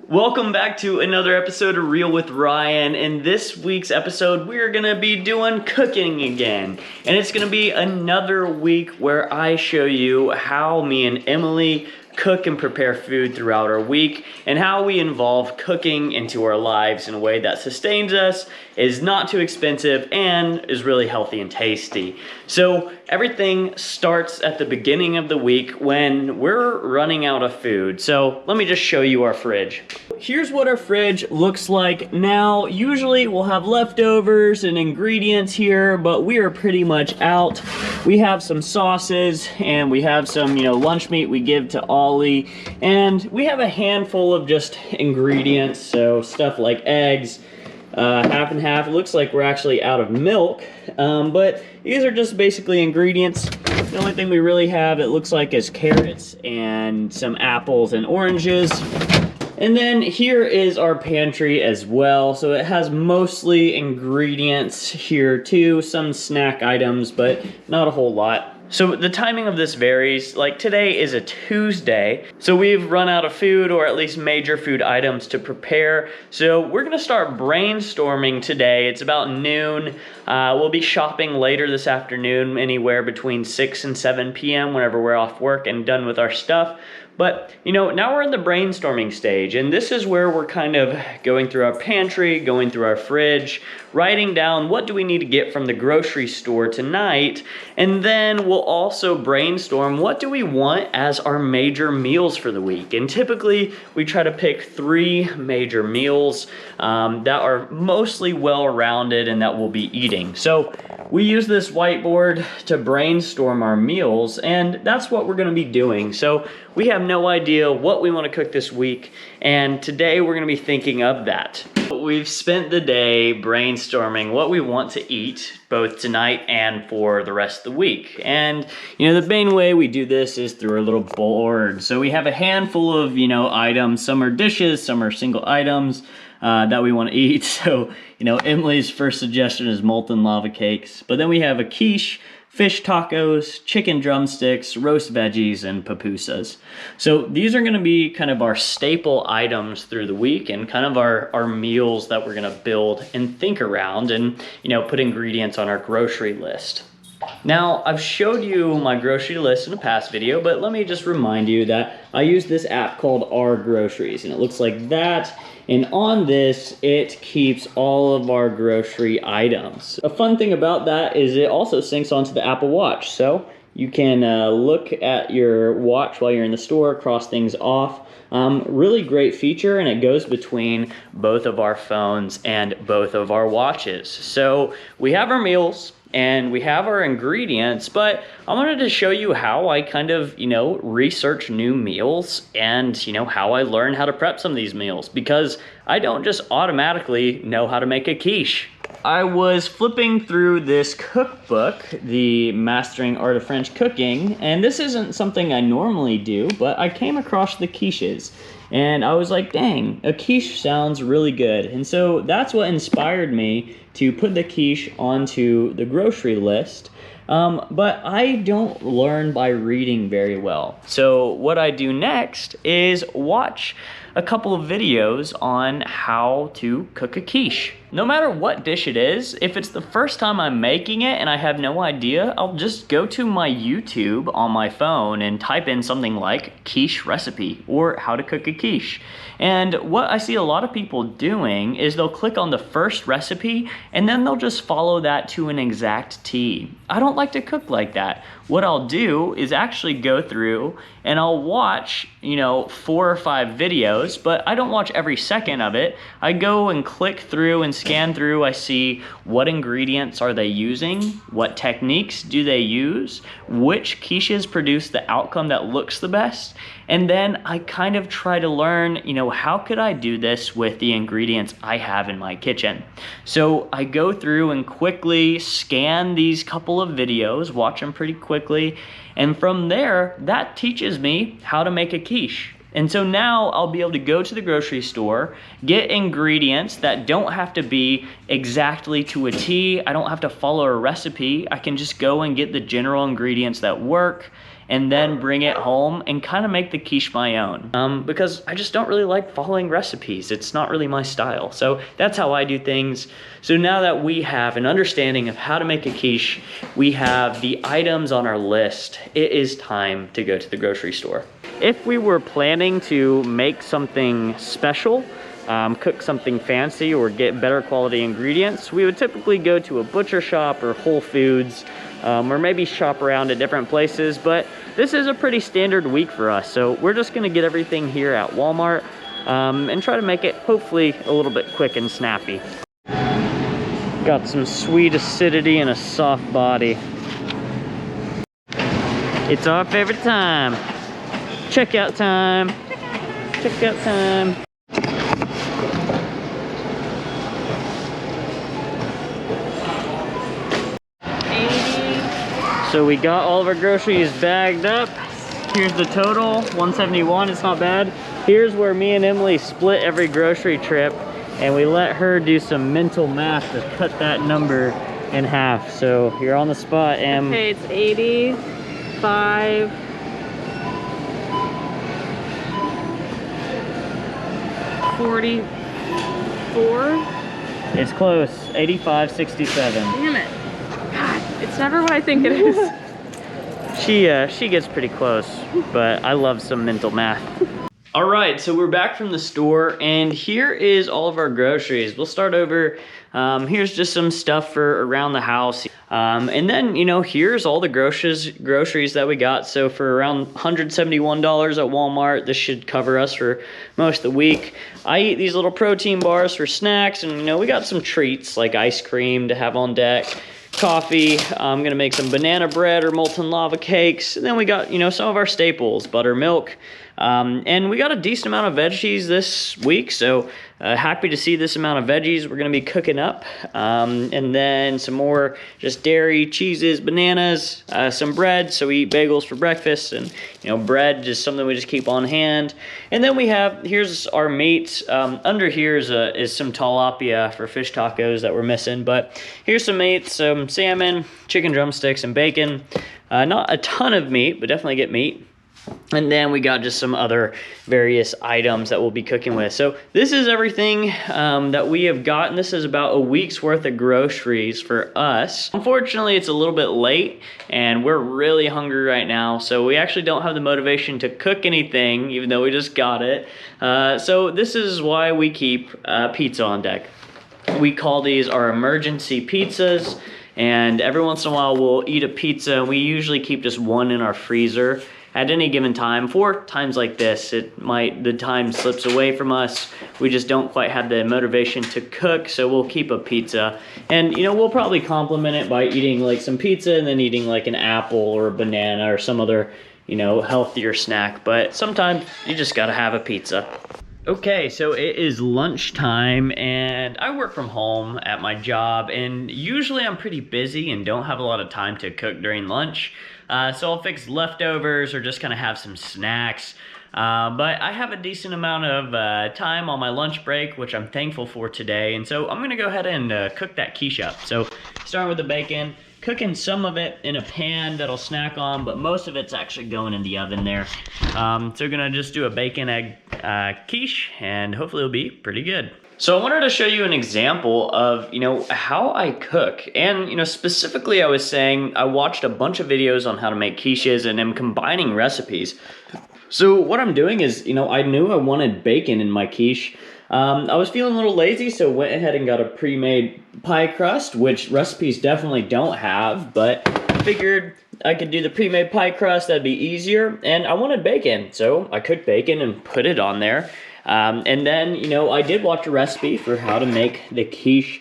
Welcome back to another episode of Real with Ryan. In this week's episode, we're gonna be doing cooking again. And it's gonna be another week where I show you how me and Emily cook and prepare food throughout our week and how we involve cooking into our lives in a way that sustains us, is not too expensive, and is really healthy and tasty. So everything starts at the beginning of the week when we're running out of food. So let me just show you our fridge. Here's what our fridge looks like now. Usually we'll have leftovers and ingredients here, but we are pretty much out. We have some sauces and we have some, lunch meat we give to Ollie, and we have a handful of just ingredients. So stuff like eggs, half and half. It looks like we're actually out of milk, but these are just basically ingredients. The only thing we really have, it looks like, is carrots and some apples and oranges. And then here is our pantry as well. So it has mostly ingredients here too, some snack items, but not a whole lot. So the timing of this varies. Like today is a Tuesday, so we've run out of food, or at least major food items to prepare. So we're gonna start brainstorming today. It's about noon. We'll be shopping later this afternoon, anywhere between 6 and 7 p.m. whenever we're off work and done with our stuff. But, now we're in the brainstorming stage, and this is where we're kind of going through our pantry, going through our fridge, writing down what do we need to get from the grocery store tonight, and then we'll also brainstorm what do we want as our major meals for the week. And typically, we try to pick 3 major meals that are mostly well-rounded and that we'll be eating. So we use this whiteboard to brainstorm our meals, and that's what we're gonna be doing. So we have no idea what we want to cook this week, and today we're going to be thinking of that. We've spent the day brainstorming what we want to eat, both tonight and for the rest of the week. And, the main way we do this is through our little board. So we have a handful of, items. Some are dishes, some are single items that we want to eat. So, Emily's first suggestion is molten lava cakes. But then we have a quiche, fish tacos, chicken drumsticks, roast veggies, and pupusas. So these are gonna be kind of our staple items through the week and kind of our meals that we're gonna build and think around and, put ingredients on our grocery list. Now, I've showed you my grocery list in a past video, but let me just remind you that I use this app called Our Groceries, and it looks like that. And on this, it keeps all of our grocery items. A fun thing about that is it also syncs onto the Apple Watch. So you can look at your watch while you're in the store, cross things off. Really great feature, and it goes between both of our phones and both of our watches. So we have our meals and we have our ingredients, but I wanted to show you how I kind of, research new meals and, how I learn how to prep some of these meals, because I don't just automatically know how to make a quiche. I was flipping through this cookbook, the Mastering Art of French Cooking, and this isn't something I normally do, but I came across the quiches. And I was like, dang, a quiche sounds really good. And so that's what inspired me to put the quiche onto the grocery list. But I don't learn by reading very well. So what I do next is watch a couple of videos on how to cook a quiche. No matter what dish it is, if it's the first time I'm making it and I have no idea, I'll just go to my YouTube on my phone and type in something like quiche recipe or how to cook a quiche. And what I see a lot of people doing is they'll click on the first recipe and then they'll just follow that to an exact T. I don't like to cook like that. What I'll do is actually go through and I'll watch, 4 or 5 videos, but I don't watch every second of it. I go and click through and scan through. I see what ingredients are they using, what techniques do they use, which quiches produce the outcome that looks the best, and then I kind of try to learn, how could I do this with the ingredients I have in my kitchen. So I go through and quickly scan these couple of videos, watch them pretty quickly, and from there, that teaches me how to make a quiche. And so now I'll be able to go to the grocery store, get ingredients that don't have to be exactly to a T. I don't have to follow a recipe. I can just go and get the general ingredients that work and then bring it home and kind of make the quiche my own. Because I just don't really like following recipes. It's not really my style. So that's how I do things. So now that we have an understanding of how to make a quiche, we have the items on our list, it is time to go to the grocery store. If we were planning to make something special, cook something fancy or get better quality ingredients, we would typically go to a butcher shop or Whole Foods, or maybe shop around at different places, but this is a pretty standard week for us. So we're just gonna get everything here at Walmart and try to make it hopefully a little bit quick and snappy. Got some sweet acidity and a soft body. It's our favorite time. Checkout time. Checkout time. So we got all of our groceries bagged up. Here's the total, $171, it's not bad. Here's where me and Emily split every grocery trip, and we let her do some mental math to cut that number in half. So you're on the spot, Em. Okay, it's 85. 44. It's close, 85.67. Damn it. God, it's never what I think it is. She gets pretty close, but I love some mental math. All right, so we're back from the store, and here is all of our groceries. We'll start over. Here's just some stuff for around the house. And then, you know, here's all the groceries that we got. So for around $171 at Walmart, this should cover us for most of the week. I eat these little protein bars for snacks, and, you know, we got some treats like ice cream to have on deck. Coffee, I'm gonna make some banana bread or molten lava cakes. And then we got, you know, some of our staples, buttermilk. And we got a decent amount of veggies this week, so happy to see this amount of veggies we're gonna be cooking up. And then some more just dairy, cheeses, bananas, some bread, so we eat bagels for breakfast, and you know, bread is something we just keep on hand. And then we have, here's our meat. Under here is some tilapia for fish tacos that we're missing, but here's some meat, some salmon, chicken drumsticks, and bacon. Not a ton of meat, but definitely get meat. And then we got just some other various items that we'll be cooking with. So this is everything that we have gotten. This is about a week's worth of groceries for us. Unfortunately, it's a little bit late and we're really hungry right now. So we actually don't have the motivation to cook anything, even though we just got it. So this is why we keep pizza on deck. We call these our emergency pizzas. And every once in a while we'll eat a pizza. We usually keep just one in our freezer at any given time. For times like this, the time slips away from us. We just don't quite have the motivation to cook, so we'll keep a pizza. And you know, we'll probably complement it by eating like some pizza and then eating like an apple or a banana or some other, you know, healthier snack. But sometimes you just gotta have a pizza. Okay, so it is lunchtime and I work from home at my job, and usually I'm pretty busy and don't have a lot of time to cook during lunch. So I'll fix leftovers or just kind of have some snacks. But I have a decent amount of time on my lunch break, which I'm thankful for today. And so I'm gonna go ahead and cook that quiche up. So starting with the bacon, cooking some of it in a pan that I'll snack on, but most of it's actually going in the oven there. So we're gonna just do a bacon egg quiche, and hopefully it'll be pretty good. So I wanted to show you an example of, you know, how I cook. And, you know, specifically I was saying I watched a bunch of videos on how to make quiches and am combining recipes. So what I'm doing is, you know, I knew I wanted bacon in my quiche. I was feeling a little lazy, so went ahead and got a pre-made pie crust, which recipes definitely don't have, but figured I could do the pre-made pie crust, that'd be easier, and I wanted bacon, so I cooked bacon and put it on there. And then, you know, I did watch a recipe for how to make the quiche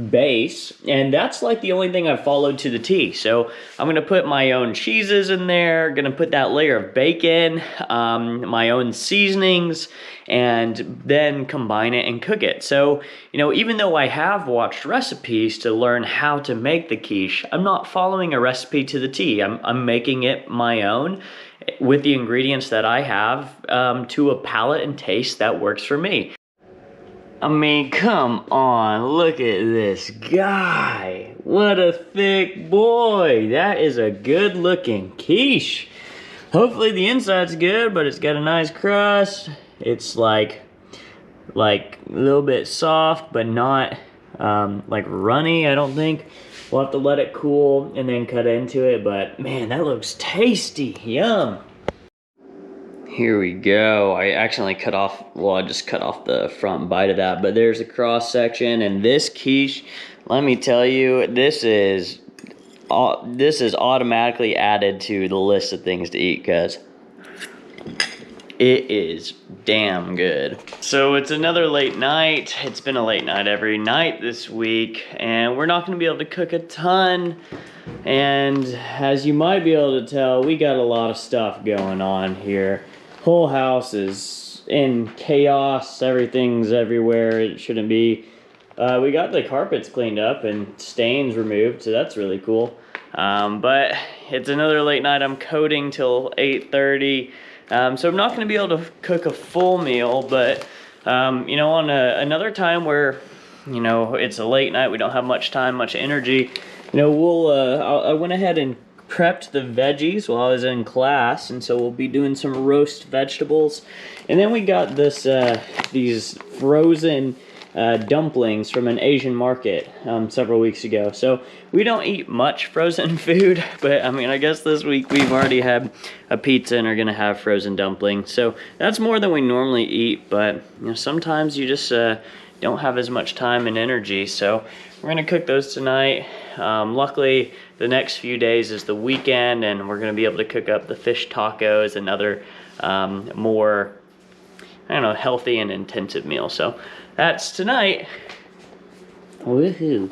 base, and that's like the only thing I've followed to the T. So I'm gonna put my own cheeses in there, gonna put that layer of bacon, my own seasonings, and then combine it and cook it. So, you know, even though I have watched recipes to learn how to make the quiche, I'm not following a recipe to the T. I'm making it my own with the ingredients that I have to a palate and taste that works for me. I mean, come on, look at this guy. What a thick boy. That is a good looking quiche. Hopefully the inside's good, but it's got a nice crust. It's like a little bit soft, but not like runny, I don't think. We'll have to let it cool and then cut into it, but man, that looks tasty. Yum. Here we go. I accidentally cut off, well, I just cut off the front bite of that, but there's a cross section, and this quiche, let me tell you, this is automatically added to the list of things to eat because it is damn good. So it's another late night. It's been a late night every night this week, and we're not gonna be able to cook a ton. And as you might be able to tell, we got a lot of stuff going on here. Whole house is in chaos. Everything's everywhere. It shouldn't be. We got the carpets cleaned up and stains removed, so that's really cool. But it's another late night. I'm coding till 8:30. So I'm not going to be able to cook a full meal, but, you know, on another time where, you know, it's a late night, we don't have much time, much energy, you know, I went ahead and prepped the veggies while I was in class, and so we'll be doing some roast vegetables. And then we got these frozen dumplings from an Asian market several weeks ago. So we don't eat much frozen food, but I mean, I guess this week we've already had a pizza and are gonna have frozen dumplings. So that's more than we normally eat, but you know, sometimes you just don't have as much time and energy. So we're gonna cook those tonight. Luckily, the next few days is the weekend, and we're gonna be able to cook up the fish tacos and other more, I don't know, healthy and intensive meals. So that's tonight. Woohoo.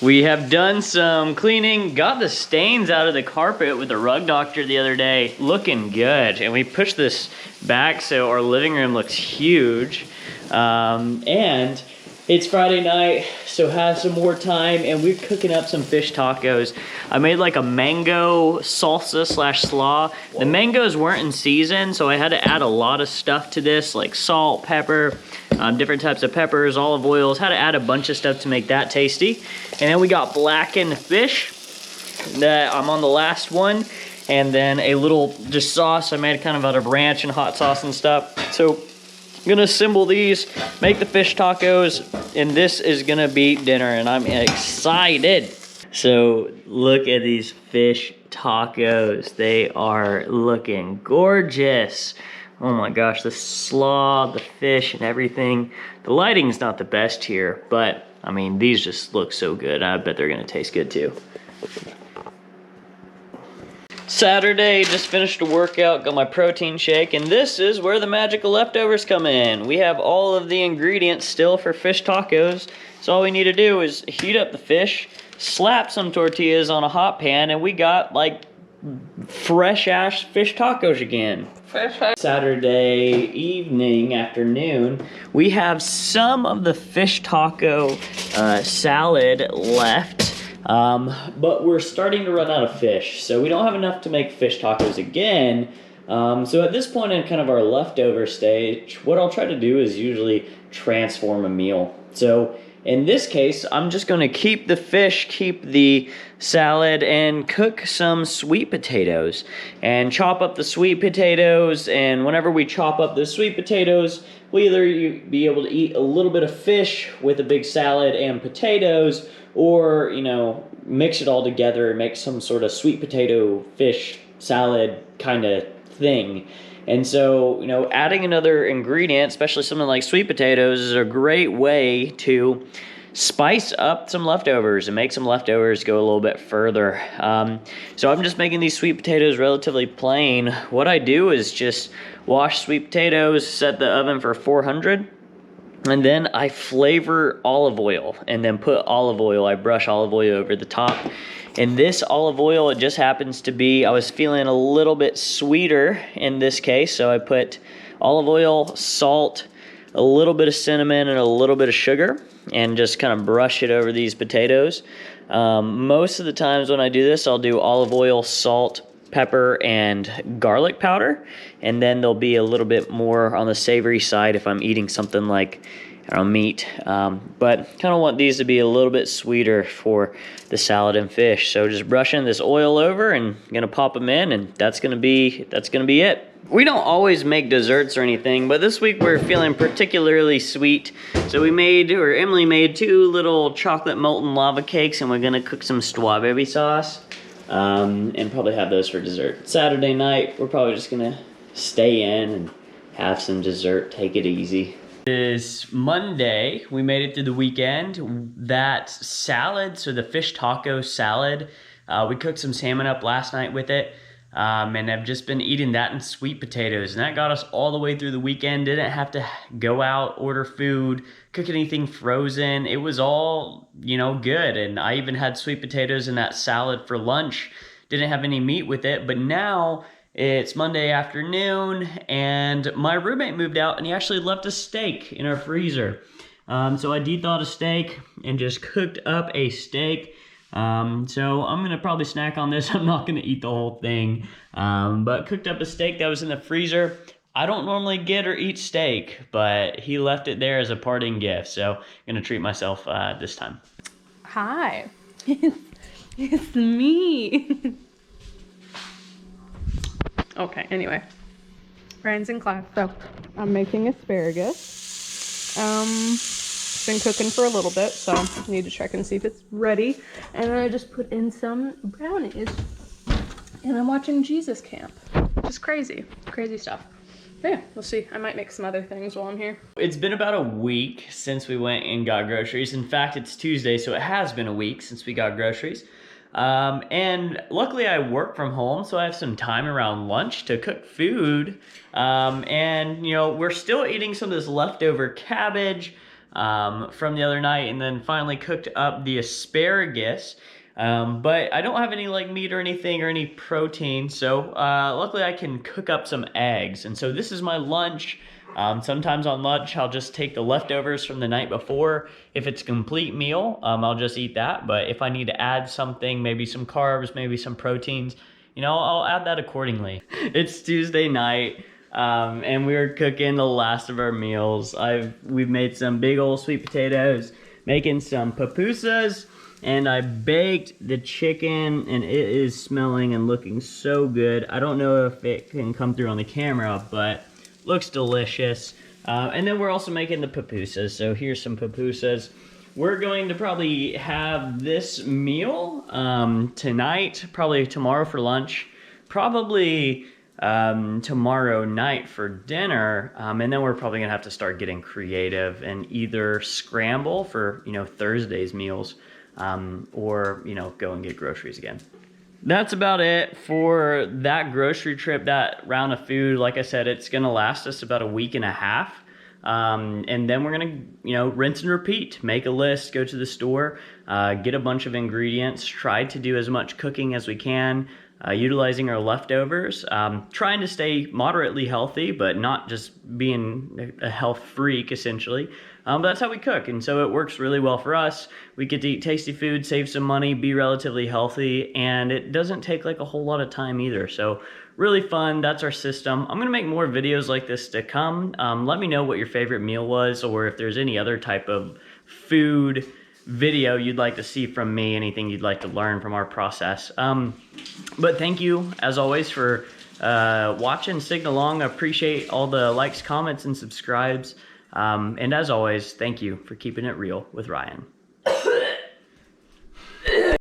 We have done some cleaning, got the stains out of the carpet with the rug doctor the other day, looking good. And we pushed this back so our living room looks huge. And it's Friday night, so have some more time, and we're cooking up some fish tacos. I made like a mango salsa slash slaw. The mangoes weren't in season, so I had to add a lot of stuff to this, like salt, pepper, different types of peppers, olive oils. Had to add a bunch of stuff to make that tasty. And then we got blackened fish. I'm on the last one. And then a little just sauce I made kind of out of ranch and hot sauce and stuff. So I'm gonna assemble these, make the fish tacos, and this is gonna be dinner, and I'm excited. So look at these fish tacos. They are looking gorgeous. Oh my gosh, the slaw, the fish, and everything. The lighting's not the best here, but I mean, these just look so good. I bet they're gonna taste good too. Saturday, just finished a workout, got my protein shake, and this is where the magical leftovers come in. We have all of the ingredients still for fish tacos, so all we need to do is heat up the fish, slap some tortillas on a hot pan, and we got like fresh-ass fish tacos again. Saturday evening, afternoon, we have some of the fish taco salad left. But we're starting to run out of fish, so we don't have enough to make fish tacos again. So at this point in kind of our leftover stage, what I'll try to do is usually transform a meal. So in this case, I'm just gonna keep the fish, keep the salad, and cook some sweet potatoes. And chop up the sweet potatoes, and whenever we chop up the sweet potatoes, we'll either be able to eat a little bit of fish with a big salad and potatoes, or, you know, mix it all together and make some sort of sweet potato fish salad kind of thing. And so, you know, adding another ingredient, especially something like sweet potatoes, is a great way to spice up some leftovers and make some leftovers go a little bit further. So I'm just making these sweet potatoes relatively plain. What I do is just wash sweet potatoes, set the oven for 400, and then I flavor olive oil, and then put olive oil. I brush olive oil over the top. And this olive oil, it just happens to be, I was feeling a little bit sweeter in this case, so I put olive oil, salt, a little bit of cinnamon, and a little bit of sugar, and just kind of brush it over these potatoes. Most of the times when I do this, I'll do olive oil, salt, pepper, and garlic powder, and then there'll be a little bit more on the savory side if I'm eating something like meat. But kind of want these to be a little bit sweeter for the salad and fish. So just brushing this oil over and gonna pop them in, and that's gonna be it. We don't always make desserts or anything, but this week we're feeling particularly sweet. So Emily made 2 little chocolate molten lava cakes, and we're gonna cook some strawberry sauce, and probably have those for dessert. Saturday night, we're probably just gonna stay in and have some dessert, take it easy. This Monday, we made it through the weekend. That salad, so the fish taco salad, we cooked some salmon up last night with it. And I've just been eating that and sweet potatoes, and that got us all the way through the weekend. Didn't have to go out, order food, cook anything frozen. It was all, good. And I even had sweet potatoes in that salad for lunch. Didn't have any meat with it, but now it's Monday afternoon, and my roommate moved out, and he actually left a steak in our freezer. So I de-thawed a steak and just cooked up a steak. So I'm gonna probably snack on this. I'm not gonna eat the whole thing, but cooked up a steak that was in the freezer. I don't normally get or eat steak, but he left it there as a parting gift, so I'm gonna treat myself this time. Hi, it's me. Okay, anyway, Ryan's in class, so I'm making asparagus. Been cooking for a little bit, so I need to check and see if it's ready. And then I just put in some brownies, and I'm watching Jesus Camp. Just crazy stuff. But yeah, we'll see. I might make some other things while I'm here. It's been about a week since we went and got groceries. In fact, it's Tuesday, so it has been a week since we got groceries. And luckily I work from home, so I have some time around lunch to cook food. And we're still eating some of this leftover cabbage from the other night, and then finally cooked up the asparagus. But I don't have any meat or anything or any protein, so luckily I can cook up some eggs. And so this is my lunch. Sometimes on lunch I'll just take the leftovers from the night before. If it's a complete meal, I'll just eat that. But if I need to add something, maybe some carbs, maybe some proteins, I'll add that accordingly. It's Tuesday night. And we're cooking the last of our meals. We've made some big old sweet potatoes, making some pupusas, and I baked the chicken, and it is smelling and looking so good. I don't know if it can come through on the camera, but looks delicious. And then we're also making the pupusas, so here's some pupusas. We're going to probably have this meal tonight, probably tomorrow for lunch, probably tomorrow night for dinner, and then we're probably gonna have to start getting creative and either scramble for Thursday's meals, or go and get groceries again. That's about it for that grocery trip, that round of food. Like I said, it's gonna last us about a week and a half. And then we're gonna, rinse and repeat. Make a list, go to the store, get a bunch of ingredients, try to do as much cooking as we can, utilizing our leftovers, trying to stay moderately healthy, but not just being a health freak, essentially. But that's how we cook, and so it works really well for us. We get to eat tasty food, save some money, be relatively healthy, and it doesn't take a whole lot of time either. So really fun. That's our system. I'm gonna make more videos like this to come. Let me know what your favorite meal was, or if there's any other type of food video you'd like to see from me, anything you'd like to learn from our process. But thank you, as always, for watching, sticking along. I appreciate all the likes, comments, and subscribes. And as always, thank you for keeping it real with Ryan.